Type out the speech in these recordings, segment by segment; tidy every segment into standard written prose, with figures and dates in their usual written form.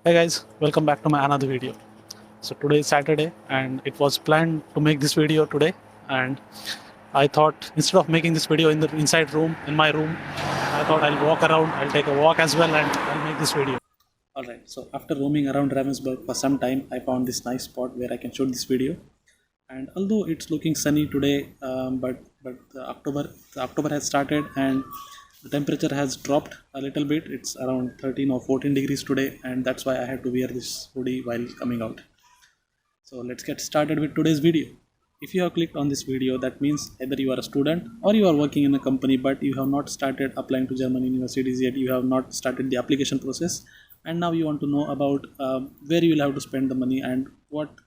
Hey guys, welcome back to my another video. So today is Saturday and it was planned to make this video today, and I thought instead of making this video in the inside room in my room, I thought I'll walk around, I'll take a walk as well and I'll make this video. Alright, so after roaming around Ravensburg for some time, I found this nice spot where I can shoot this video. And although it's looking sunny today, but the October has started and the temperature has dropped a little bit. It's around 13 or 14 degrees today, and that's why I had to wear this hoodie while coming out. So let's get started with today's video. If you have clicked on this video, that means either you are a student or you are working in a company but you have not started applying to German universities yet. You have not started the application process, and now you want to know about where you will have to spend the money and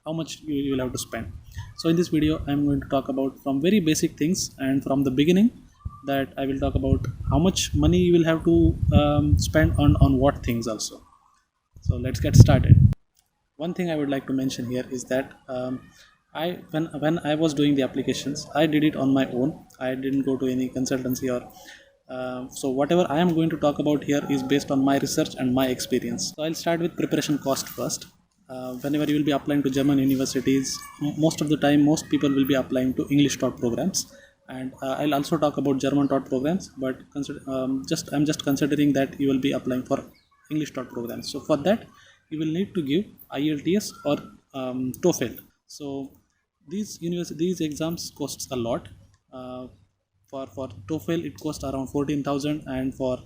how much you will have to spend. So in this video, I am going to talk about from very basic things, and from the beginning that I will talk about how much money you will have to spend on what things also. So let's get started. One thing I would like to mention here is that when I was doing the applications, I did it on my own. I didn't go to any consultancy or so whatever I am going to talk about here is based on my research and my experience. So I'll start with preparation cost first. Whenever you will be applying to German universities, most of the time most people will be applying to English taught programs, and I'll also talk about German taught programs, but I'm just considering that you will be applying for English taught programs. So for that you will need to give IELTS or TOEFL. So these exams costs a lot. For TOEFL it costs around 14,000, and for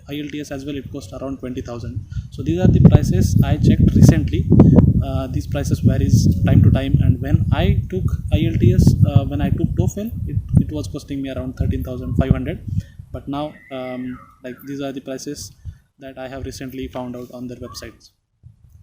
IELTS as well it costs around 20,000. So these are the prices I checked recently. These prices varies time to time, and when I took IELTS, when I took TOEFL, it was costing me around 13,500. But now like these are the prices that I have recently found out on their websites.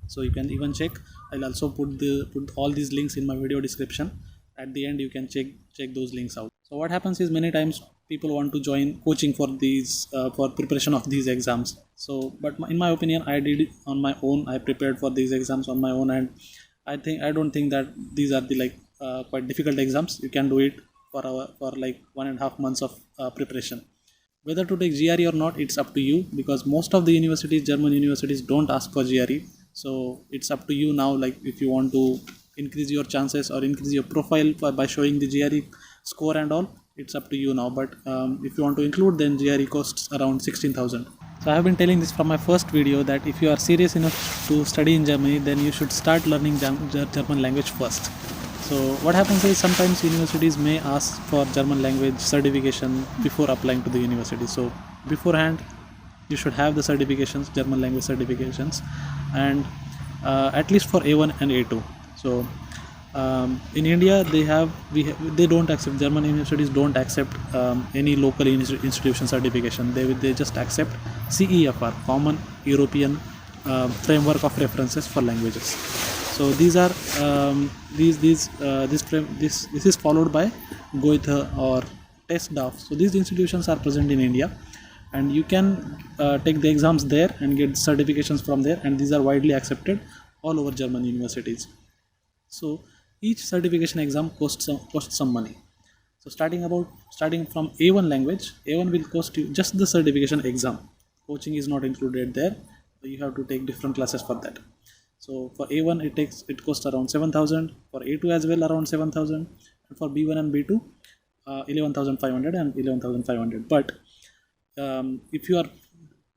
So you can even check. I'll also put all these links in my video description. At the end you can check those links out. So what happens is many times people want to join coaching for these for preparation of these exams. So but in my opinion, I did it on my own. I prepared for these exams on my own, and I don't think that these are the quite difficult exams. You can do it for like 1.5 months of preparation. Whether to take GRE or not, it's up to you, because most of the universities, German universities, don't ask for GRE. So it's up to you now, like if you want to increase your chances or increase your profile by showing the GRE score and all, it's up to you now. But if you want to include, then GRE costs around 16,000. So I have been telling this from my first video that if you are serious enough to study in Germany, then you should start learning German language first. So what happens is sometimes universities may ask for German language certification before applying to the university. So beforehand you should have the certifications, German language certifications, and at least for A1 and A2. So in India they don't accept, German universities don't accept any local institution certification. They just accept CEFR, Common European Framework of References for Languages. So these are this is followed by Goethe or TestDAF. So these institutions are present in India, and you can take the exams there and get certifications from there, and these are widely accepted all over German universities. So each certification exam costs some money. So starting from A1 language, A1 will cost you just the certification exam. Coaching is not included there. So you have to take different classes for that. So for A1 it costs around 7,000, for A2 as well around 7,000, and for B1 and B2 11,500 and 11,500. But if you are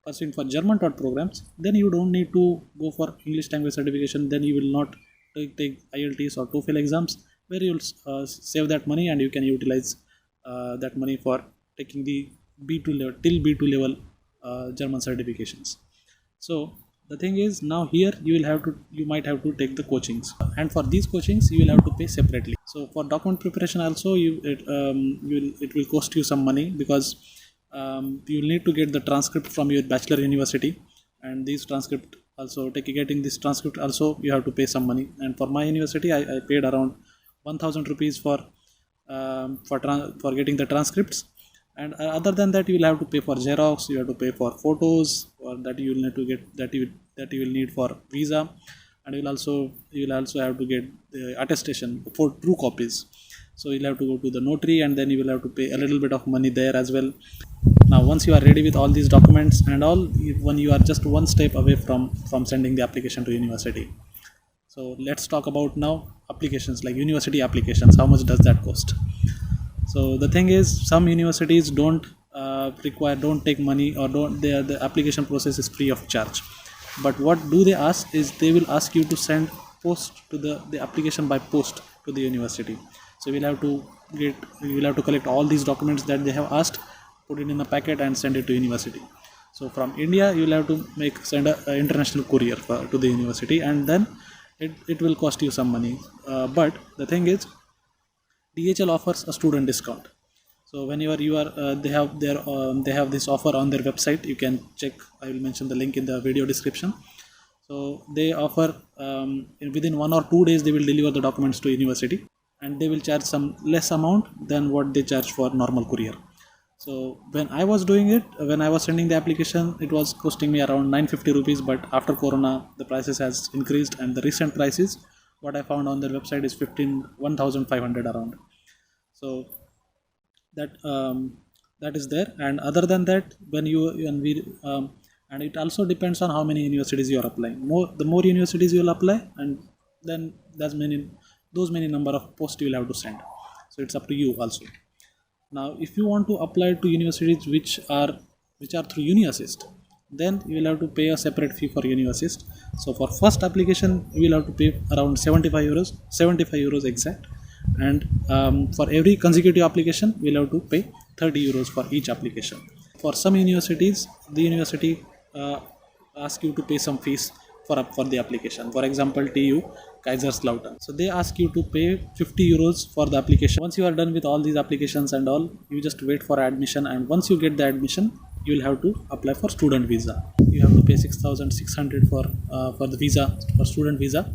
pursuing for German taught programs, then you don't need to go for English language certification. Then you will not take IELTS or TOEFL exams, where you will save that money and you can utilize that money for taking the B2 level till B2 level German certifications. So the thing is, now here you might have to take the coachings, and for these coachings you will have to pay separately. So for document preparation also it will cost you some money, because you will need to get the transcript from your bachelor university, and these transcript also getting this transcript also you have to pay some money. And for my university I paid around 1,000 rupees for getting the transcripts. And other than that, you will have to pay for Xerox, you have to pay for photos, or that you will need to get that you will need for visa, and you will also have to get the attestation for true copies. So you'll have to go to the notary, and then you will have to pay a little bit of money there as well. Now once you are ready with all these documents and all, when you are just one step away from sending the application to university. So let's talk about now applications, like university applications. How much does that cost? So the thing is, some universities don't take money, or the application process is free of charge. But what do they ask is, they will ask you to send post to the application by post to the university. So you will have to collect all these documents that they have asked, put it in a packet and send it to university. So from India you will have to send a international courier to the university, and then it will cost you some money. But the thing is, DHL offers a student discount. So whenever you are they have this offer on their website. You can check. I will mention the link in the video description. So they offer within 1 or 2 days they will deliver the documents to university, and they will charge some less amount than what they charge for normal courier. So when I was doing it, when I was sending the application, it was costing me around 950 rupees. But after Corona, the prices has increased, and the recent prices what I found on their website is 1,500 around. So that is there. And other than that, and it also depends on how many universities you are applying. The more universities you will apply, and then those many number of posts you will have to send. So it's up to you also. Now if you want to apply to universities which are through UniAssist, then you will have to pay a separate fee for UniAssist. So for first application you will have to pay around 75 euros exact. And for every consecutive application we will have to pay 30 euros for each application. For some universities, the university ask you to pay some fees for the application. For example, TU Kaiserslautern, so they ask you to pay 50 euros for the application. Once you are done with all these applications and all, you just wait for admission, and once you get the admission, you will have to apply for student visa. You have to pay 6,600 for the visa, for student visa.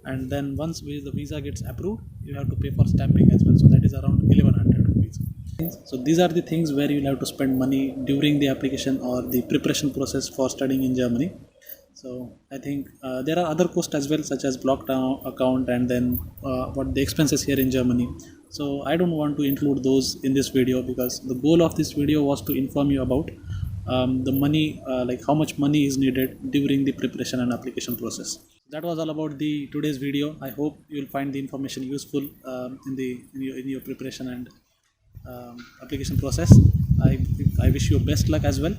And then once the visa gets approved, you have to pay for stamping as well. So that is around 1,100 rupees. So these are the things where you will have to spend money during the application or the preparation process for studying in Germany. So I think there are other costs as well, such as blocked account, and then what the expenses here in Germany. So I don't want to include those in this video, because the goal of this video was to inform you about the money, like how much money is needed during the preparation and application process. That was all about the today's video. I hope you will find the information useful in your preparation and application process. I wish you best luck as well.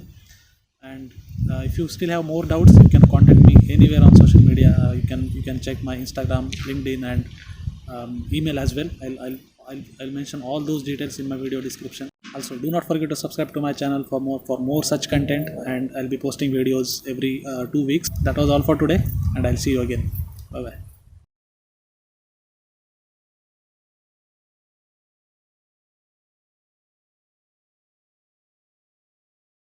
And if you still have more doubts, you can contact me anywhere on social media. You can check my Instagram, LinkedIn, and email as well. I'll mention all those details in my video description. Also, do not forget to subscribe to my channel for more such content, and I'll be posting videos every 2 weeks. That was all for today, and I'll see you again. Bye bye.